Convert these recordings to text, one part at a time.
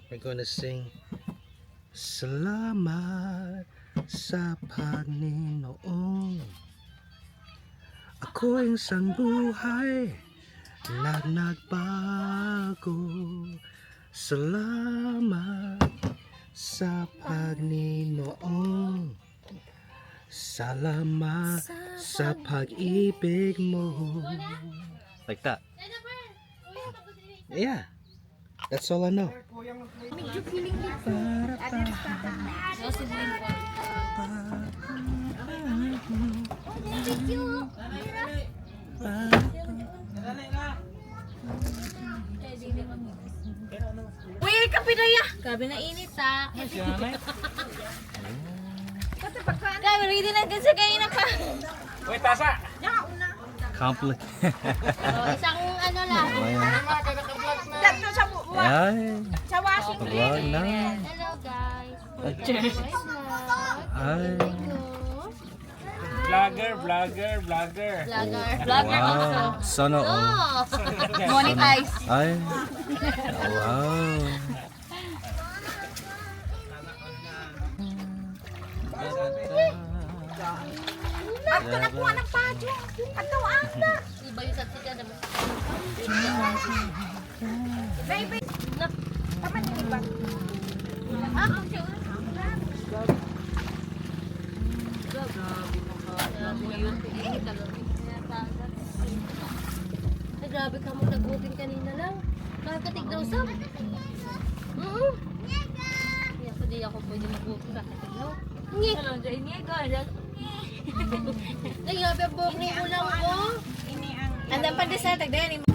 we're gonna sing Salamat sa Panginoon. Ako'y isang buhay na nagbago. Salamat sa Panginoon. Salamat sa pag-ibig mo. Like that. Yeah. That's all I know. Medyo feeling din po. Uy, kape na ya! Gabi na init ha. Gabi, ready na din sa kain na pa. Uy, tasa! Complicated. Isang ano lang. Dito sa Ay, Sa washing vlog na. Hello guys. Ay, vlogger. Vlogger. wow. Sana all. Monetize. Ay, wow. Ato na po ang padyo. Ato anda. Iba yung saksi na. Baby. Tama niyo ba? Ay, grabe ka mo nag-booking kanina lang. Kakatig daw sa. Kaya sa di ako pwede mag-booking kakatig daw. Iñigo. Ay, grabe ang booking ko lang ko. Andang pa din sa tagdayan.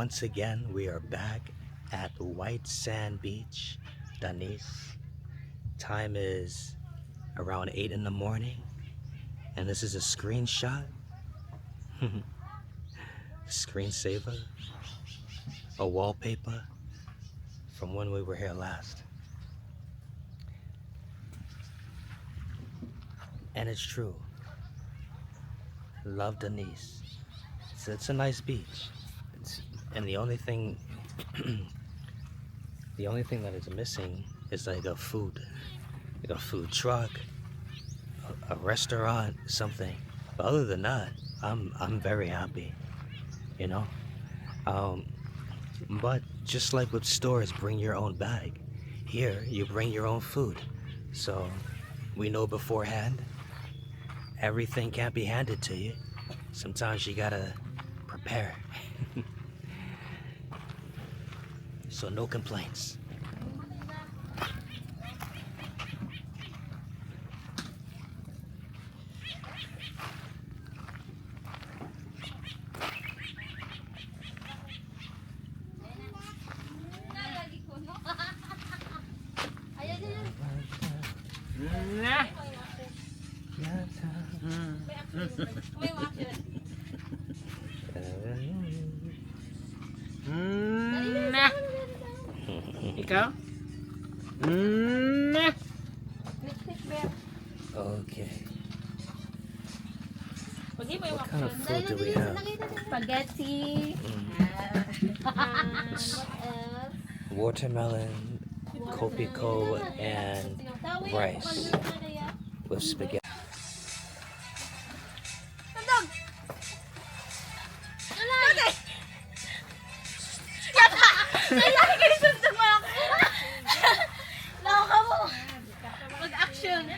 Once again, we are back at White Sand Beach, Daniz. Time is around 8 in the morning, and this is a screenshot, screensaver, a wallpaper from when we were here last. And it's true. Love Daniz. It's a nice beach. And the only thing that is missing is like a food truck, a restaurant, something. But other than that, I'm very happy, you know. But just like with stores, bring your own bag. Here, you bring your own food. So we know beforehand, everything can't be handed to you. Sometimes you gotta prepare. So no complaints. Ikaw? Okay. What kind of food do we have? Spaghetti. Watermelon, kopiko, and rice with spaghetti. Mag-action.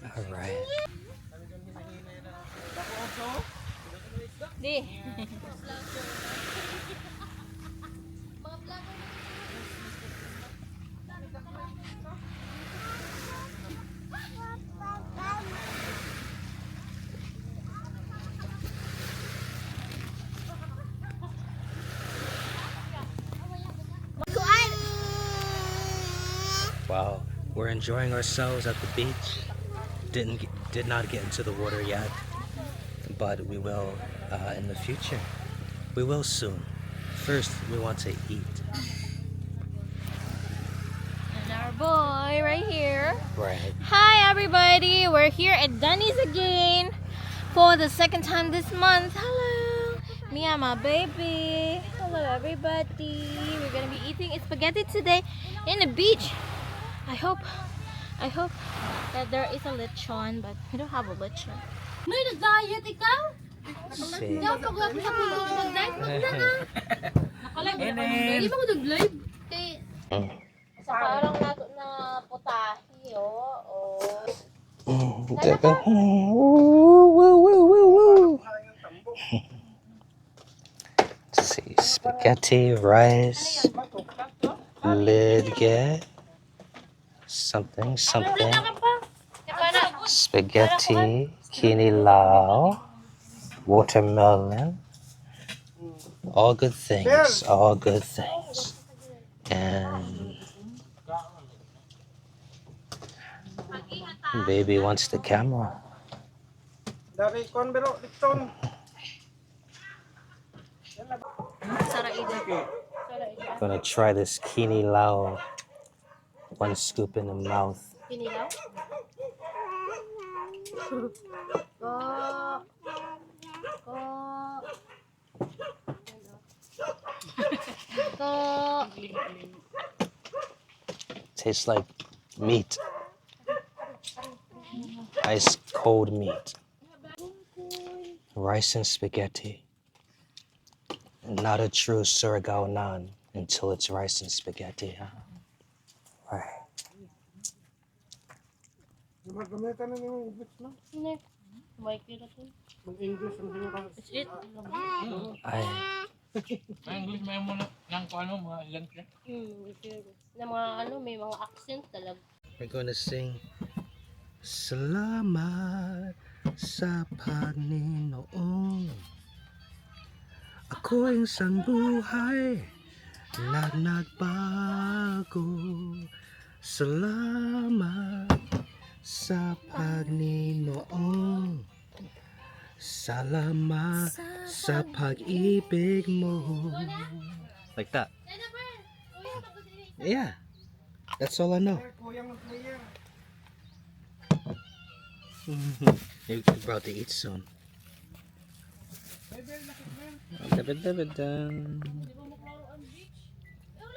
All right. Di. Wow, we're enjoying ourselves at the beach. Did not get into the water yet, but we will in the future. We will soon. First, we want to eat. And our boy right here. Right. Hi everybody, we're here at Daniz again for the second time this month. Hello, me and my baby. Hello everybody. We're gonna be eating spaghetti today in the beach. I hope that there is a lechon, but we don't have a lechon. May nag-diet ikaw? See. Ikaw pag wala sa pulong nag-diet mo na ka. Hindi mo nag-live. Sa parang nato na putahe, Let's see, spaghetti, rice, lidge, something, spaghetti, kinilaw, watermelon, all good things, and baby wants the camera. Dari kon bero dikton. Gonna try this kinilaw. One scoop in the mouth. Kinilaw? Tastes like meat. Ice cold meat. Rice and spaghetti. Not a true Surigao naan until it's rice and spaghetti, huh? Right. Magamitan na yung English no? Hindi. Mike Mikee. Mag-English ang hinarang. It's it. English may mo nang ko ano mga ilan siya. Na mga may mga accent talaga. We're gonna sing Salamat sa Panginoon. Ako'y isang buhay na nagbago. Salamat sa Panginoon. Salamat sa pag-ibig mo. Like that. Yeah, that's all I know. You're about to eat soon.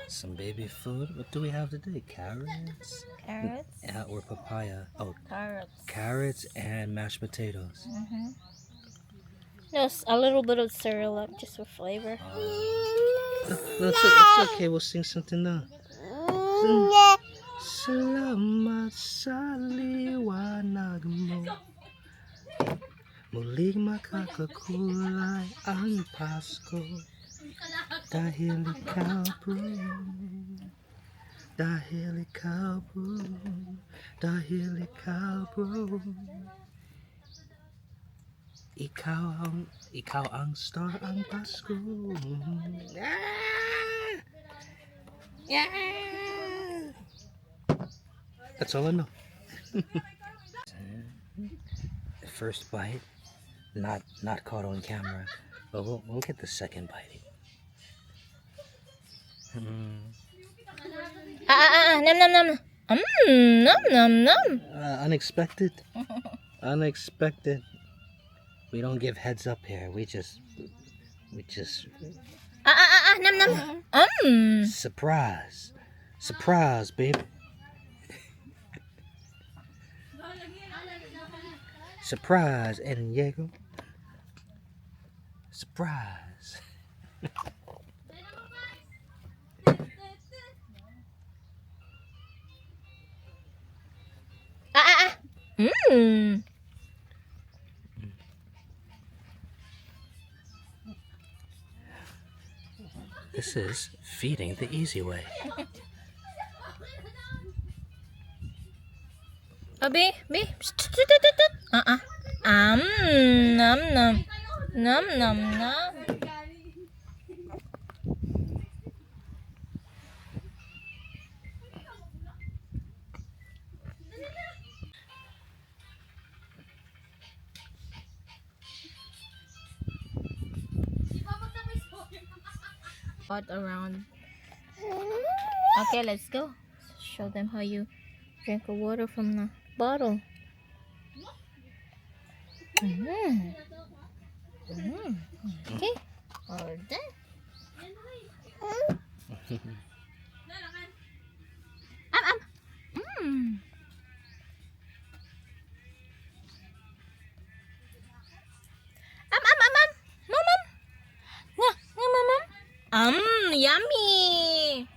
Some baby food. What do we have today? Carrots? Carrots. Or papaya. Oh, Carrots. carrots and mashed potatoes. Just a little bit of cereal just for flavor. No, it's okay. We'll sing something now. Salamat sa liwanag mo. Muling makakakulay ang Pasko. Dahil ikaw bro. Dahil ikaw bro. Dahil ikaw bro. Ikaw ang star ang Pasko. Yeah. That's all I know. First bite, not caught on camera, but we'll get the second bite. Nom nom nom. Nom nom nom. Unexpected. Unexpected. We don't give heads up here. We just. Nom nom. Surprise. Surprise, baby. Surprise, Iñigo. Surprise. This is feeding the easy way. Oh, B. Nom nom. Nom nom nom. Around. Okay, let's go. Show them how you drink the water from the bottle. Okay, all done. Yummy.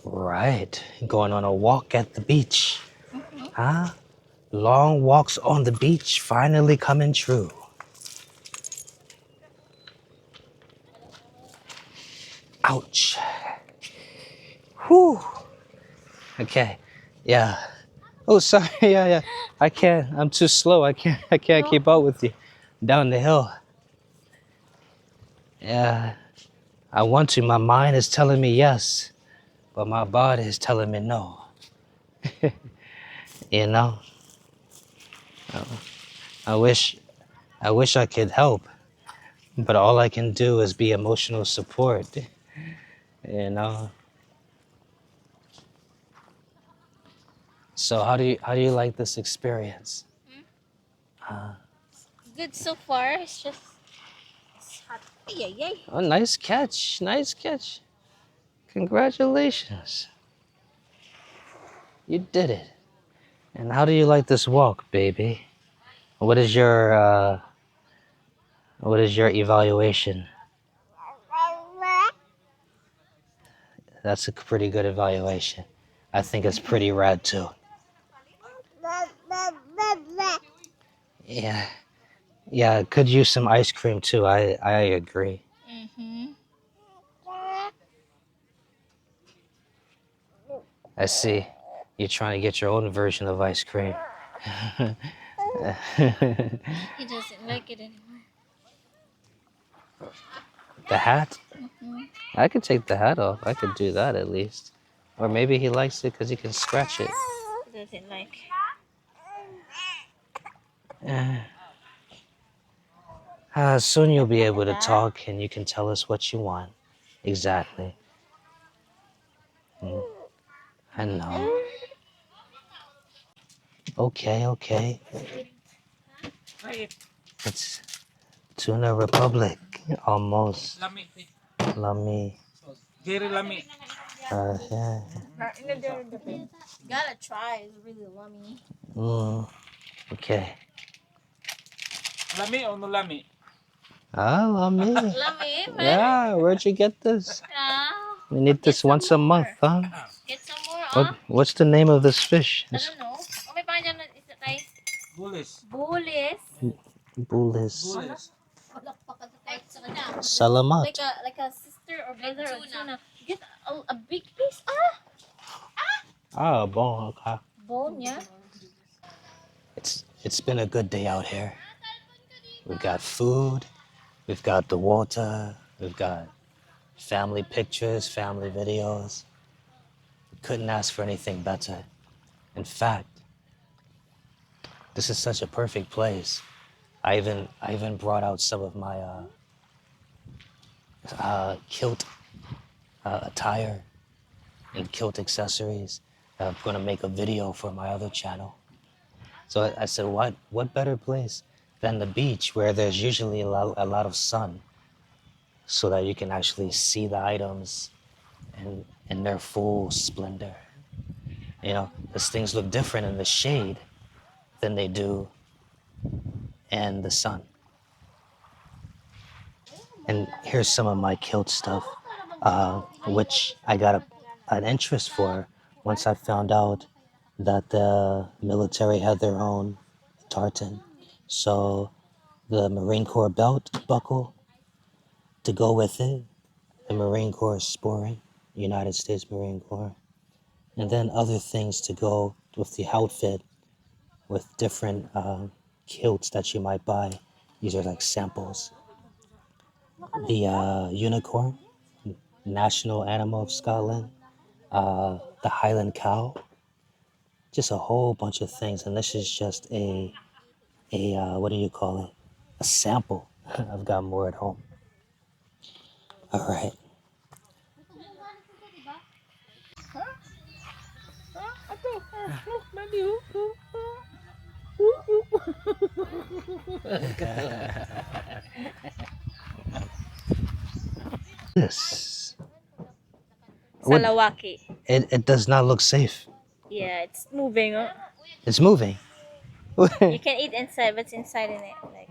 Right, going on a walk at the beach. Huh? Long walks on the beach finally coming true. Ouch. Whew. Okay. Yeah. Oh, sorry. Yeah. I can't. I'm too slow. I can't keep up with you down the hill. Yeah. I want to. My mind is telling me yes, but my body is telling me no. You know? I wish I could help, but all I can do is be emotional support. You know? So how do you like this experience? Good so far. It's just hot. Yay. Oh, nice catch. Nice catch. Congratulations. You did it. And how do you like this walk, baby? What is your evaluation? That's a pretty good evaluation. I think it's pretty rad too. Yeah, could use some ice cream too. I agree. I see. You're trying to get your own version of ice cream. He doesn't like it anymore. The hat? I could take the hat off. I could do that at least. Or maybe he likes it because he can scratch it. Doesn't like. Soon you'll be able to talk and you can tell us what you want. Exactly. I know. Okay. It's Tuna Republic. Almost. Lami. Lami. Very lami. Yeah. Gotta try. It's really lummy. Okay. Lami o no lami? Lami. Lummy, man. Yeah, where'd you get this? Ah, We need this once a month, huh? get some more, What's the name of this fish? I don't know. Oh, may pangalan na isa kay Bulis. Bulis. Bulis. Bulis. Salamat. Like a sister or brother of tuna. Get a big piece. Bon, okay. Bone, yeah. It's been a good day out here. We've got food, we've got the water, we've got family pictures, family videos. We couldn't ask for anything better. In fact, this is such a perfect place. I even brought out some of my kilt attire and kilt accessories. I'm gonna make a video for my other channel. So I said, what better place than the beach where there's usually a lot of sun so that you can actually see the items in their full splendor. You know, because things look different in the shade than they do in the sun. And here's some of my kilt stuff, which I got an interest for once I found out that the military had their own tartan. So the Marine Corps belt buckle to go with it, the Marine Corps sporting, United States Marine Corps, and then other things to go with the outfit with different kilts that you might buy. These are like samples. The unicorn, national animal of Scotland, the Highland cow, just a whole bunch of things. And this is just a what do you call it? A sample. I've got more at home. All right. This. What? Salawaki. It does not look safe. Yeah, it's moving. It's moving. You can eat inside, what's inside in it? Like,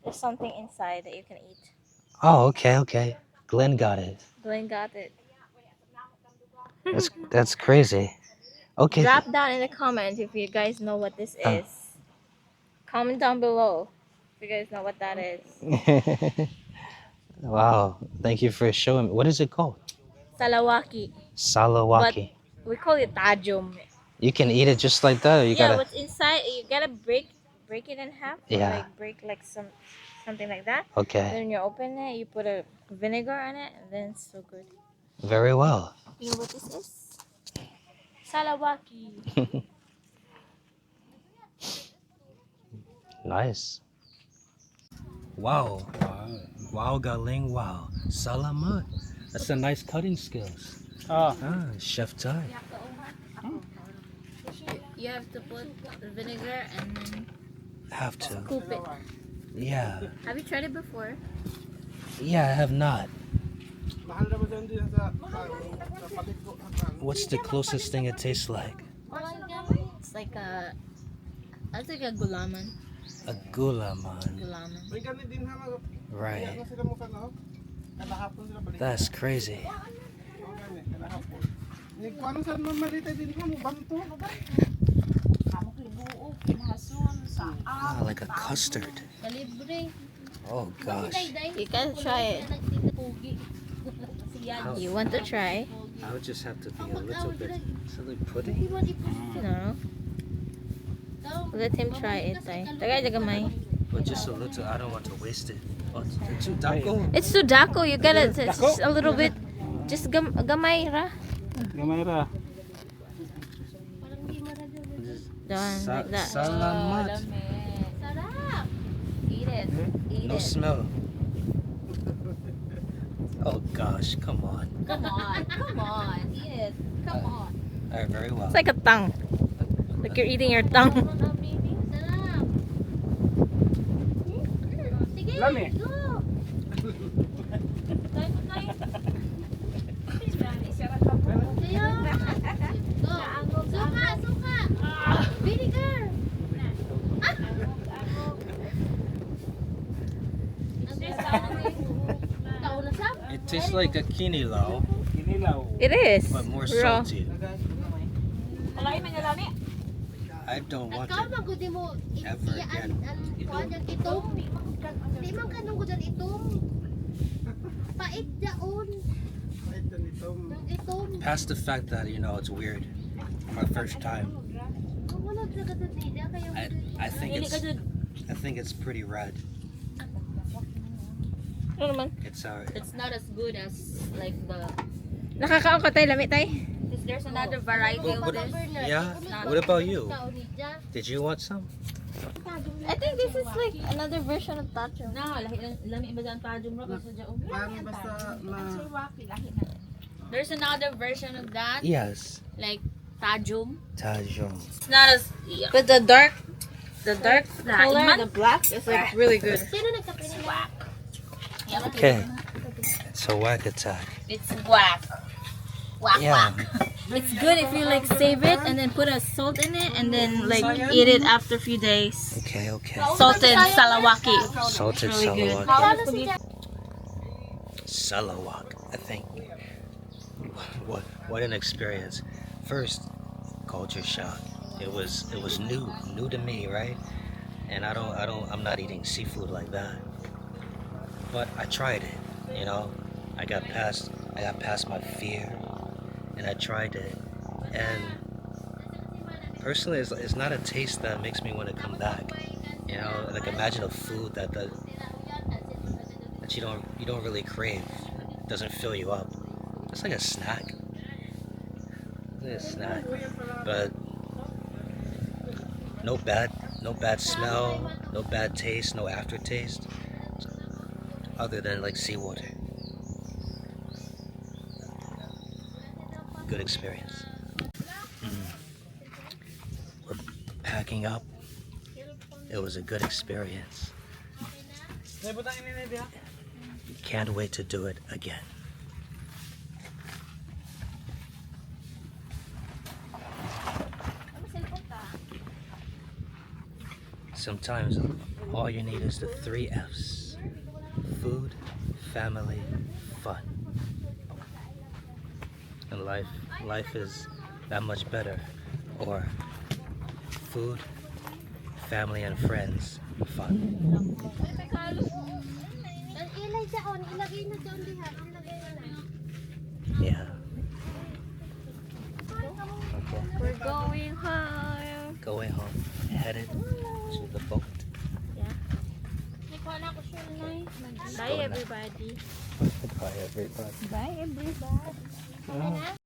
there's something inside that you can eat. Oh, okay. Glenn got it. Glenn got it. That's crazy. Okay. Drop down in the comments if you guys know what this is. Comment down below if you guys know what that is. Wow. Thank you for showing me. What is it called? Salawaki. Salawaki. We call it tajum. You can eat it just like that, or you Yeah, gotta. what's inside? You gotta break it in half. Yeah. Like break like something like that. Okay. Then when you open it, you put a vinegar on it, and then it's so good. Very well. You know what this is? Salawaki. Nice. Wow. Wow, Galing. Wow. Salamat. That's a nice cutting skills. Chef Ty. You have to put the vinegar and then Have to. scoop it. Yeah. Have you tried it before? Yeah, I have not. Mahal na ba dyan din sa paliko? What's the closest thing it tastes like? It's like that's like a gulaman. A gulaman. Gulaman. May ganit din ha. Right. Kaya na sila mo kanaw. Kalahapon sila balik. That's crazy. Kalahapon. Nagkuhan sa mamalita din ha mo banto. Like a custard. Oh gosh. You gotta try it. You want to try? I would just have to be a little bit silly pudding. No. Let him try it. Tagay jagamay. But just a little. I don't want to waste it. Oh, it's Sudaco. It's Sudaco. You gotta it's just a little bit. Just gamay ra. Gamay ra. Done like that. Salamat. Sarap. Eat it. Eat No it. smell. Oh gosh, come on. Come on. Come on. Eat it. Come on. Alright, very well. It's like a tongue. Like you're eating your tongue. Sarap. Sige, Lami. go. Go. Suka. Vinegar. It tastes like a kinilaw, Kinilaw. It is. but more Raw. salty. I don't want Ikaw it. magudi mo Ever again. kuan yang itom. Di man kanong gudan itom. Pait daon. Yung itom. Past the fact that, you know, it's weird. My first time. Wala talaga dito kayo. I think it's pretty red. Ano naman? It's It's not as good as like the. Nakakaon ka tayo, lami tayo. Because there's another variety of this. yeah. What about you? Did you want some? I think this is like another version of tacho. No, lami ba dyan tajum ro kasi dyan. Parang basta na There's another version of that, Yes. like tajum. Tajong. It's not as But the dark color, iman. the black, is like really good. Sino nagkape nila? Okay. It's a whack attack. It's whack. Whack Yeah. It's good if you like save it and then put a salt in it and then like eat it after a few days. Okay, okay. Salted salawaki. Salted really good. salawak. Salawak, I think. What an experience. First, culture shock. It was new to me, right? And I'm not eating seafood like that. But I tried it, you know. I got past my fear, and I tried it. And personally, it's not a taste that makes me want to come back. You know, like imagine a food that you don't really crave. It doesn't fill you up. It's like a snack. It's like a snack, but no bad smell, no bad taste, no aftertaste, other than like seawater. Good experience. We're packing up. It was a good experience. Can't wait to do it again. Sometimes all you need is the 3 F's. Food, family, fun. And life is that much better. Or food, family and friends, fun. Ilay daon, ilagay na doon diha, ilagay na lang. Yeah. Okay. We're going home. Going home. Headed to the boat. Bye everybody. Bye everybody. Bye everybody.